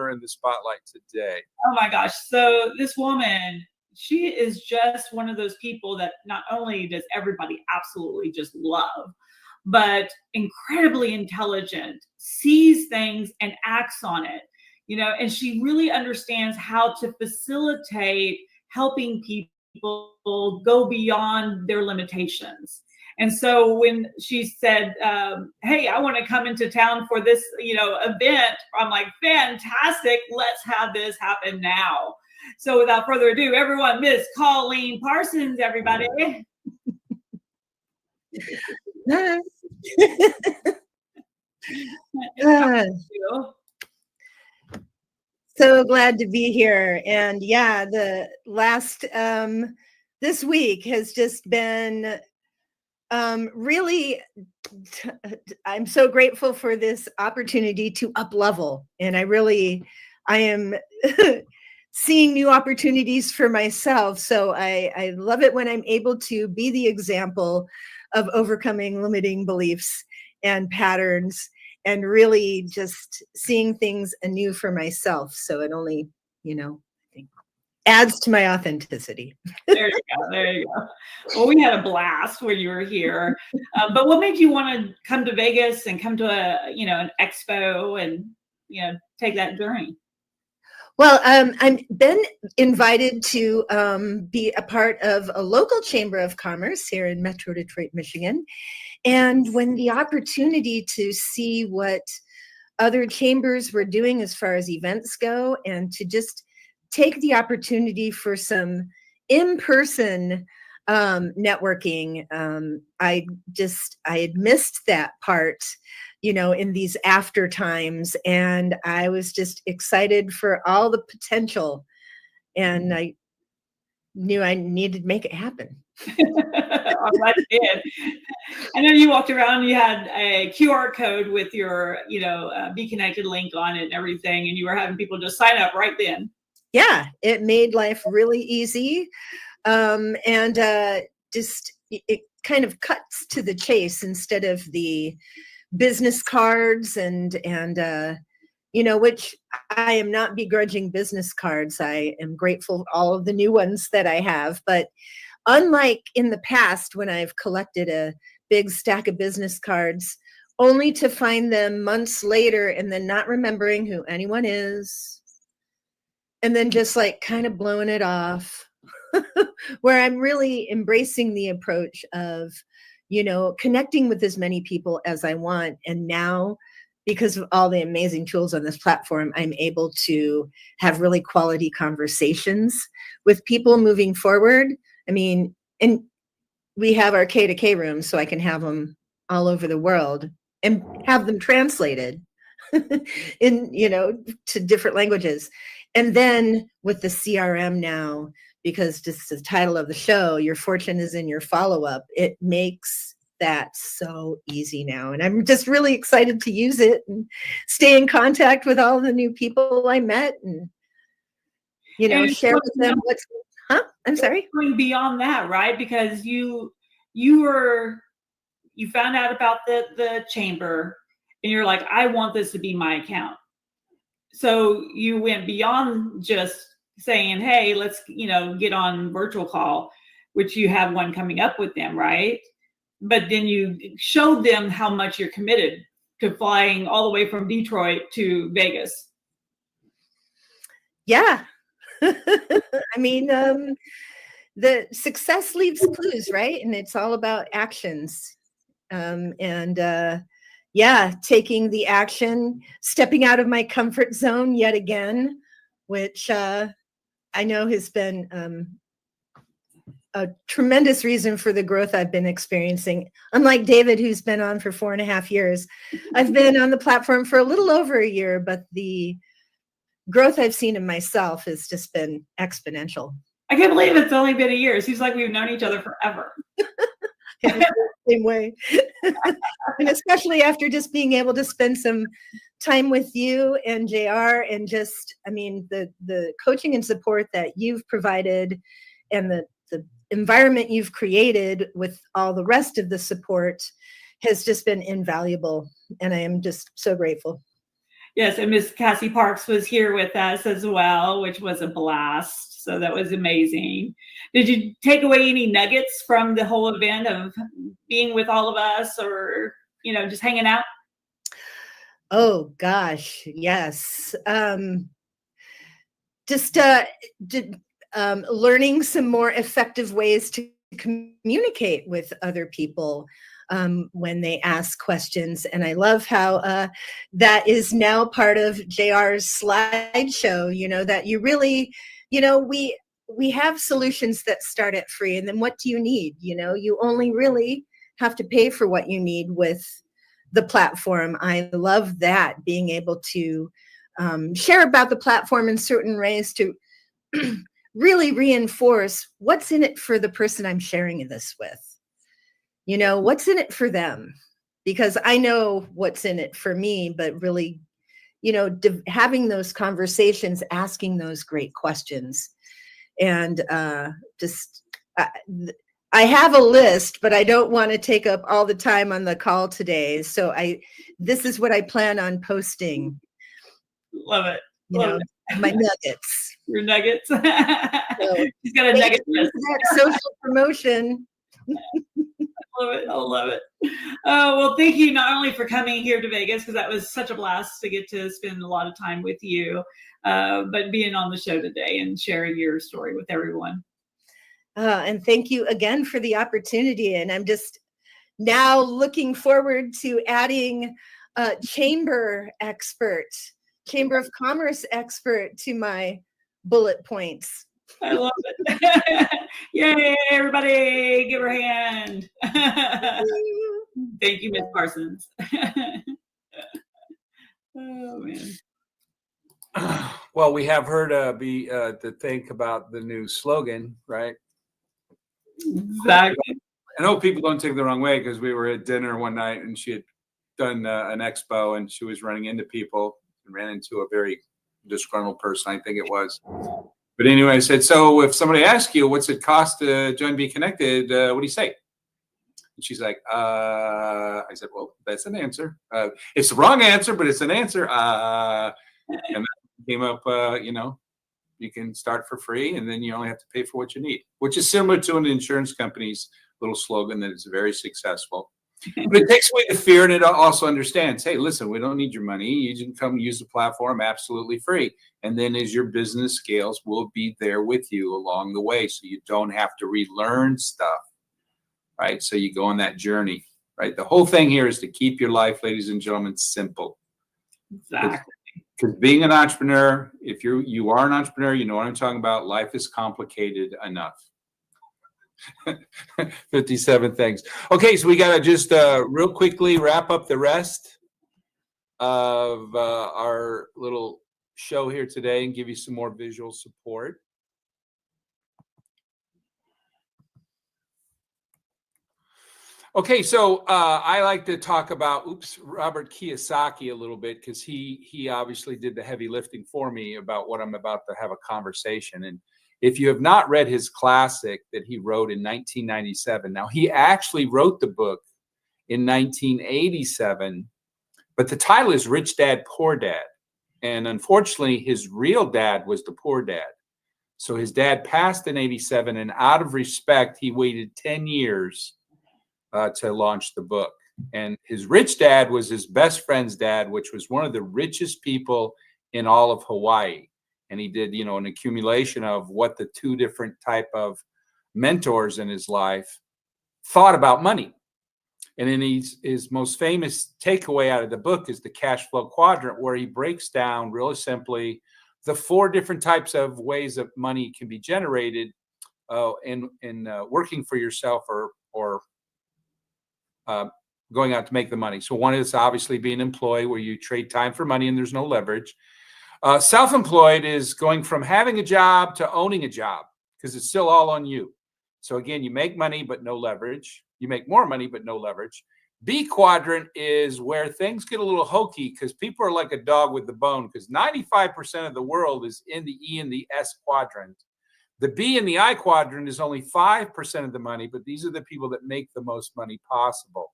her in the spotlight today? Oh my gosh. So this woman, she is just one of those people that not only does everybody absolutely just love, but incredibly intelligent, sees things and acts on it, and she really understands how to facilitate helping people go beyond their limitations. And so when she said, hey, I want to come into town for this, event, I'm like, fantastic. Let's have this happen now. So without further ado, everyone, Miss Colleen Parsons, everybody. So glad to be here. And yeah, the last, this week has just been really, I'm so grateful for this opportunity to up level. And I am seeing new opportunities for myself. So I love it when I'm able to be the example of overcoming limiting beliefs and patterns and really just seeing things anew for myself. So it only, I think adds to my authenticity. There you go. Well, we had a blast when you were here. But what made you want to come to Vegas and come to an expo and, take that journey? Well, I've been invited to be a part of a local chamber of commerce here in Metro Detroit, Michigan. And when the opportunity to see what other chambers were doing as far as events go, and to just take the opportunity for some in-person networking, I had missed that part, in these after times. And I was just excited for all the potential. And I knew I needed to make it happen. I'm glad you did. I know you walked around, you had a QR code with your, BeeKonnected link on it and everything, and you were having people just sign up right then. Yeah, it made life really easy. Just it kind of cuts to the chase instead of the business cards and which I am not begrudging business cards. I am grateful for all of the new ones that I have. But unlike in the past, when I've collected a big stack of business cards, only to find them months later and then not remembering who anyone is, and then just like kind of blowing it off, where I'm really embracing the approach of, connecting with as many people as I want. And now, because of all the amazing tools on this platform, I'm able to have really quality conversations with people moving forward. I mean, and we have our K2K rooms, so I can have them all over the world and have them translated to different languages. And then with the CRM now, because just the title of the show, Your Fortune is in Your Follow-Up, it makes that so easy now. And I'm just really excited to use it and stay in contact with all the new people I met and, share with them what's, I'm sorry? Going beyond that, right? Because you found out about the chamber and you're like, I want this to be my account. So you went beyond just saying, hey, let's, get on virtual call, which you have one coming up with them, right? But then you showed them how much you're committed to flying all the way from Detroit to Vegas. Yeah. I mean, the success leaves clues, right? And it's all about actions. Taking the action, stepping out of my comfort zone yet again, which I know has been a tremendous reason for the growth I've been experiencing. Unlike David, who's been on for 4.5 years, I've been on the platform for a little over a year, but the growth I've seen in myself has just been exponential. I can't believe it's only been a year. It seems like we've known each other forever. Same way. And especially after just being able to spend some time with you and JR, and just, the coaching and support that you've provided and the environment you've created with all the rest of the support has just been invaluable. And I am just so grateful. Yes, and Miss Cassie Parks was here with us as well, which was a blast. So that was amazing. Did you take away any nuggets from the whole event of being with all of us, or just hanging out? Oh gosh, yes. Just learning some more effective ways to communicate with other people when they ask questions. And I love how that is now part of JR's slideshow, that you really, we have solutions that start at free. And then what do you need? You only really have to pay for what you need with the platform. I love that, being able to share about the platform in certain ways to really reinforce what's in it for the person I'm sharing this with. What's in it for them? Because I know what's in it for me, but really, having those conversations, asking those great questions. And I have a list, but I don't want to take up all the time on the call today. So this is what I plan on posting. Love it. Love it. My nuggets. Your nuggets. So, she's got a nugget list. That social promotion. Love it. I love it. Well, thank you not only for coming here to Vegas, because that was such a blast to get to spend a lot of time with you, but being on the show today and sharing your story with everyone. And thank you again for the opportunity. And I'm just now looking forward to adding a Chamber of Commerce expert to my bullet points. I love it. Yay, everybody, give her a hand. Thank you, Ms. Parsons. Oh, man. Well, we have her to think about the new slogan, right? Exactly. I know people don't take it the wrong way, because we were at dinner one night and she had done an expo and she was running into people and ran into a very disgruntled person, I think it was. But anyway, I said, so if somebody asks you, what's it cost to join BeeKonnected, what do you say? And she's like, I said, well, that's an answer. It's the wrong answer, but it's an answer. And that came up, you can start for free and then you only have to pay for what you need, which is similar to an insurance company's little slogan that is very successful. But it takes away the fear, and it also understands, hey, listen, we don't need your money. You can come use the platform absolutely free. And then as your business scales, we'll be there with you along the way, so you don't have to relearn stuff, right? So you go on that journey, right? The whole thing here is to keep your life, ladies and gentlemen, simple. Exactly. Because being an entrepreneur, if you are an entrepreneur, you know what I'm talking about. Life is complicated enough. 57 things. Okay, so we got to just real quickly wrap up the rest of our little show here today and give you some more visual support. Okay, so I like to talk about Robert Kiyosaki a little bit, because he obviously did the heavy lifting for me about what I'm about to have a conversation. And if you have not read his classic that he wrote in 1997, now he actually wrote the book in 1987, but the title is Rich Dad, Poor Dad. And unfortunately, his real dad was the poor dad. So his dad passed in 87, and out of respect, he waited 10 years to launch the book. And his rich dad was his best friend's dad, which was one of the richest people in all of Hawaii. And he did, an accumulation of what the two different type of mentors in his life thought about money. And then his most famous takeaway out of the book is the cash flow quadrant, where he breaks down really simply the 4 different types of ways that money can be generated in working for yourself or going out to make the money. So one is obviously being employed, where you trade time for money and there's no leverage. Self-employed is going from having a job to owning a job, because it's still all on you. So again, you make money, but no leverage. You make more money, but no leverage. B quadrant is where things get a little hokey, because people are like a dog with the bone, because 95% of the world is in the E and the S quadrant. The B and the I quadrant is only 5% of the money, but these are the people that make the most money possible.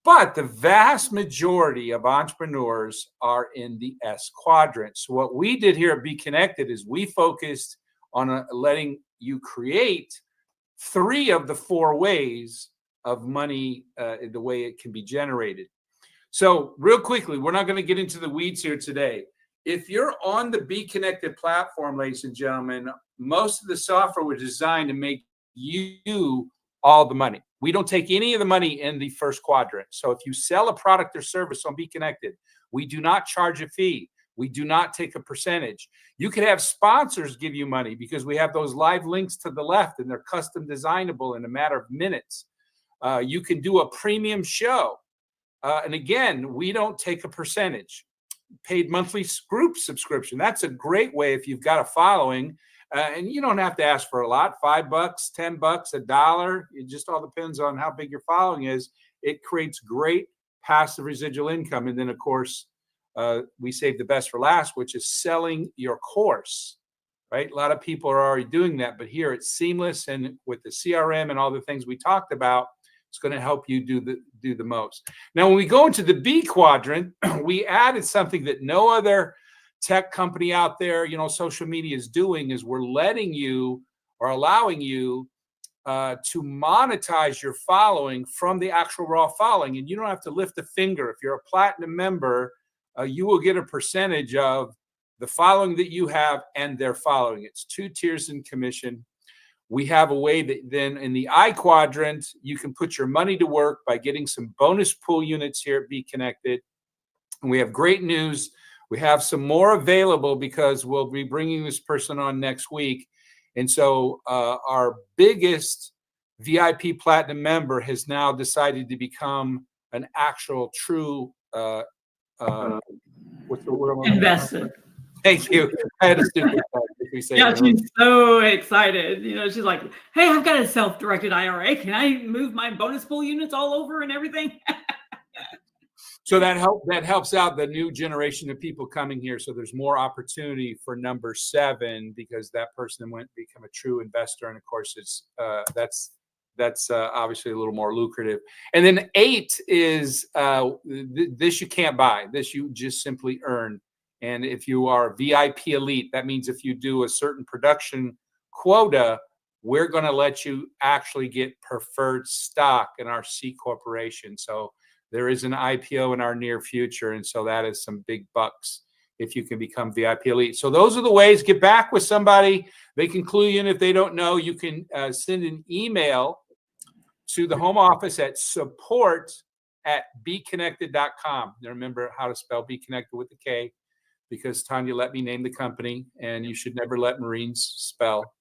But the vast majority of entrepreneurs are in the S quadrant. So what we did here at BeeKonnected is we focused on letting you create 3 of the 4 ways of money, the way it can be generated. So real quickly, we're not going to get into the weeds here today. If you're on the BeeKonnected platform, ladies and gentlemen, most of the software was designed to make you all the money. We don't take any of the money in the first quadrant. So if you sell a product or service on BeeKonnected, we do not charge a fee. We do not take a percentage. You could have sponsors give you money because we have those live links to the left and they're custom designable in a matter of minutes. You can do a premium show. And again, we don't take a percentage. Paid monthly group subscription. That's a great way if you've got a following. And you don't have to ask for a lot, $5, $10, $1. It just all depends on how big your following is. It creates great passive residual income. And then, of course, we save the best for last, which is selling your course, right? A lot of people are already doing that, but here it's seamless. And with the CRM and all the things we talked about, it's going to help you do the most. Now, when we go into the B quadrant, we added something that no other tech company out there, social media is doing, is we're letting you or allowing you to monetize your following from the actual raw following. And you don't have to lift a finger. If you're a platinum member, you will get a percentage of the following that you have and their following. It's 2 tiers in commission. We have a way that then in the I quadrant, you can put your money to work by getting some bonus pool units here at BeeKonnected. And we have great news. We have some more available because we'll be bringing this person on next week. And so our biggest VIP Platinum member has now decided to become an actual true, what's the word? Investor. Thank you. I had a stupid yeah, she's so excited. She's like, hey, I've got a self-directed IRA. Can I move my bonus pool units all over and everything? So that helps out the new generation of people coming here. So there's more opportunity for number 7 because that person went to become a true investor. And of course, it's that's obviously a little more lucrative. And then 8 is this you can't buy. This you just simply earn. And if you are VIP elite, that means if you do a certain production quota, we're going to let you actually get preferred stock in our C corporation. So there is an IPO in our near future. And so that is some big bucks if you can become VIP elite. So those are the ways. Get back with somebody. They can clue you in. If they don't know, you can send an email to the home office at support@beekonnected.com. Now remember how to spell BeeKonnected with a K, because Tanya let me name the company, and you should never let Marines spell.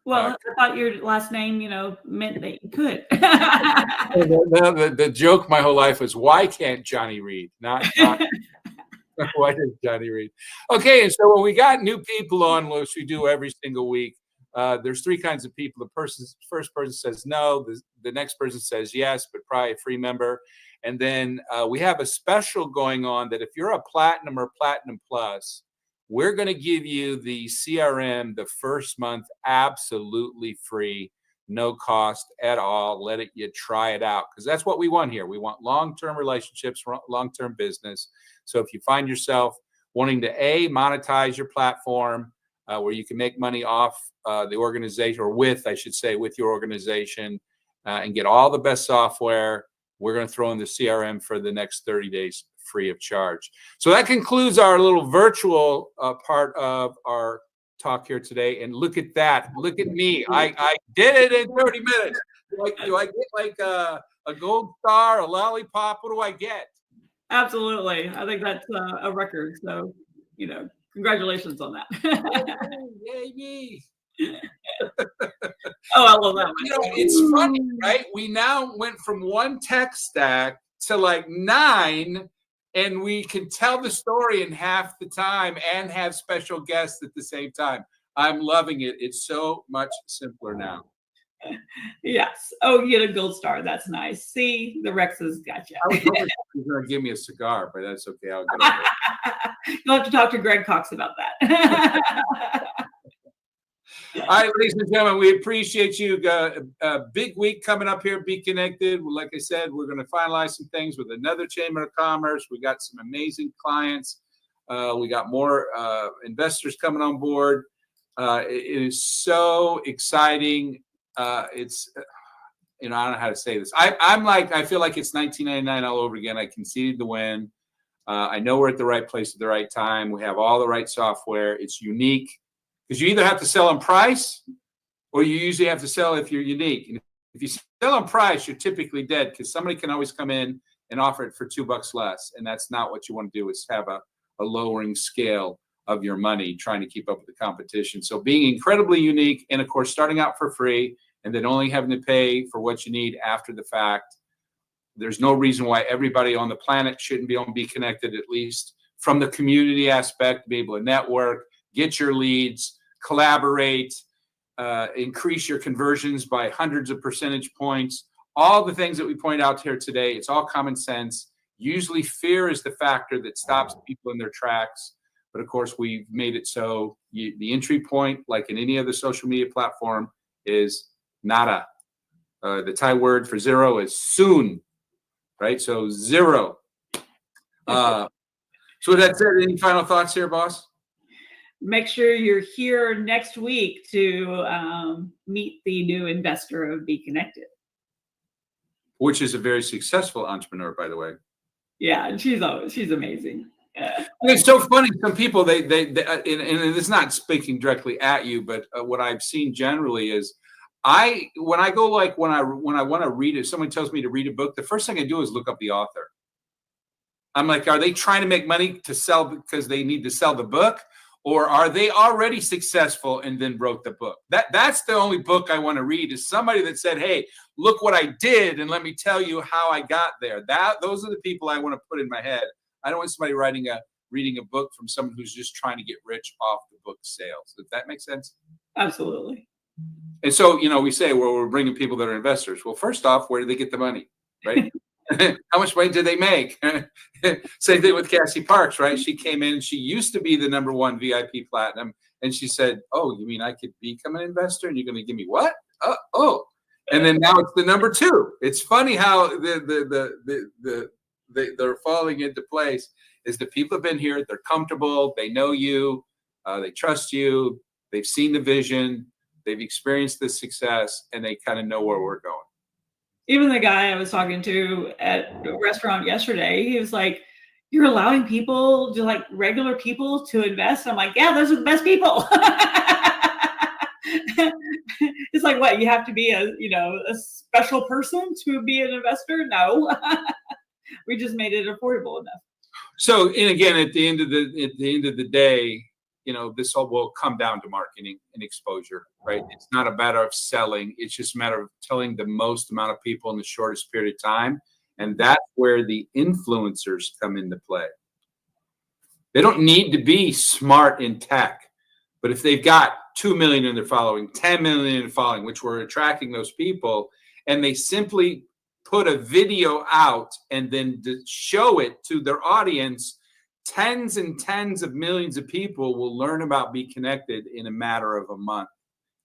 Well, I thought your last name, meant that you could. The joke my whole life was, why can't Johnny read? Not why does Johnny read? Okay, and so when we got new people on, which we do every single week, there's 3 kinds of people. The first person says no, the next person says yes, but probably a free member. And then we have a special going on that if you're a platinum or platinum plus, we're going to give you the CRM the first month absolutely free, no cost at all. Let you try it out, because that's what we want here. We want long-term relationships, long-term business. So if you find yourself wanting to monetize your platform where you can make money off the organization, or with your organization, and get all the best software, we're going to throw in the CRM for the next 30 days free of charge. So that concludes our little virtual part of our talk here today. And look at that. Look at me. I did it in 30 minutes. Do I get like a gold star, a lollipop? What do I get? Absolutely. I think that's a record. So, congratulations on that. Yay, me. Oh, I love that one. It's funny, right? We now went from 1 tech stack to like 9, and we can tell the story in half the time and have special guests at the same time. I'm loving it. It's so much simpler now. Yes. Oh, you get a gold star. That's nice. See, the Rexes got you. I was hoping he was going to give me a cigar, but that's okay. I'll get it. You'll have to talk to Greg Cox about that. All right, ladies and gentlemen, we appreciate you. A big week coming up here, BeeKonnected. Like I said, we're going to finalize some things with another Chamber of Commerce. We got some amazing clients. We got more investors coming on board. It is so exciting. It's, I don't know how to say this. I feel like it's 1999 all over again. I conceded the win. I know we're at the right place at the right time. We have all the right software. It's unique because you either have to sell on price or you usually have to sell if you're unique. And if you sell on price, you're typically dead because somebody can always come in and offer it for $2 less. And that's not what you want to do, is have a lowering scale of your money, trying to keep up with the competition. So being incredibly unique, and of course, starting out for free and then only having to pay for what you need after the fact. There's no reason why everybody on the planet shouldn't be on BeeKonnected, at least from the community aspect, to be able to network, get your leads, collaborate, increase your conversions by hundreds of percentage points. All the things that we point out here today, it's all common sense. Usually fear is the factor that stops people in their tracks. But of course, we've made it so the entry point, like in any other social media platform, is nada. The Thai word for zero is soon, right? So zero. So with that said, any final thoughts here, boss? Make sure you're here next week to meet the new investor of BeeKonnected. Which is a very successful entrepreneur, by the way. Yeah, and she's amazing. Yeah. It's so funny. Some people, they and it's not speaking directly at you, but what I've seen generally is, when I want to read it, someone tells me to read a book, the first thing I do is look up the author. I'm like, are they trying to make money to sell because they need to sell the book, or are they already successful and then wrote the book? That's the only book I want to read, is somebody that said, hey, look what I did and let me tell you how I got there. Those are the people I want to put in my head. I don't want somebody reading a book from someone who's just trying to get rich off the book sales. If that makes sense? Absolutely. And so, we say, well, we're bringing people that are investors. Well, first off, where do they get the money, right? How much money did they make? Same thing with Cassie Parks, right? She came in, she used to be the #1 VIP Platinum. And she said, oh, you mean I could become an investor? And you're going to give me what? Oh. And then now it's the #2. It's funny how they're falling into place. Is the people have been here, they're comfortable, they know you, they trust you, they've seen the vision, they've experienced the success, and they kind of know where we're going. Even the guy I was talking to at a restaurant yesterday, he was like, you're allowing people to, like, regular people to invest? I'm like, yeah, those are the best people. It's like, what, you have to be a special person to be an investor? No. We just made it affordable enough. So, and again, at the end of the day, this all will come down to marketing and exposure, right? It's not a matter of selling. It's just a matter of telling the most amount of people in the shortest period of time. And that's where the influencers come into play. They don't need to be smart in tech, but if they've got 2 million in their following, 10 million in their following, which we're attracting those people, and they simply put a video out and then show it to their audience, tens and tens of millions of people will learn about BeeKonnected in a matter of a month.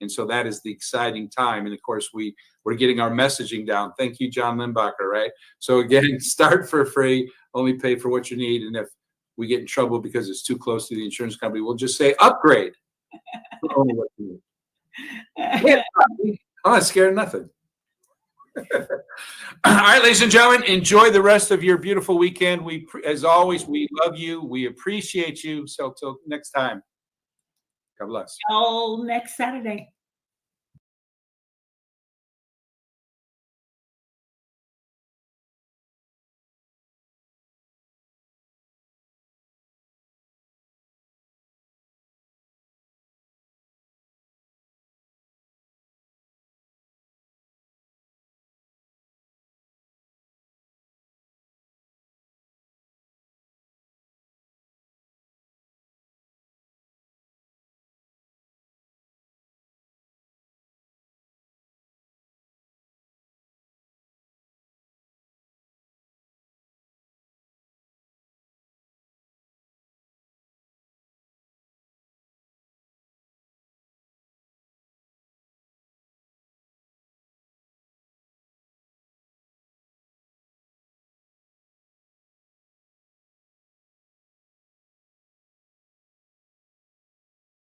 And so that is the exciting time. And of course, we're getting our messaging down. Thank you, John Limbacher, right? So again, start for free, only pay for what you need. And if we get in trouble because it's too close to the insurance company, we'll just say upgrade. I'm not scared of nothing. All right, ladies and gentlemen, enjoy the rest of your beautiful weekend. As always, we love you. We appreciate you. So till next time, God bless. Till next Saturday.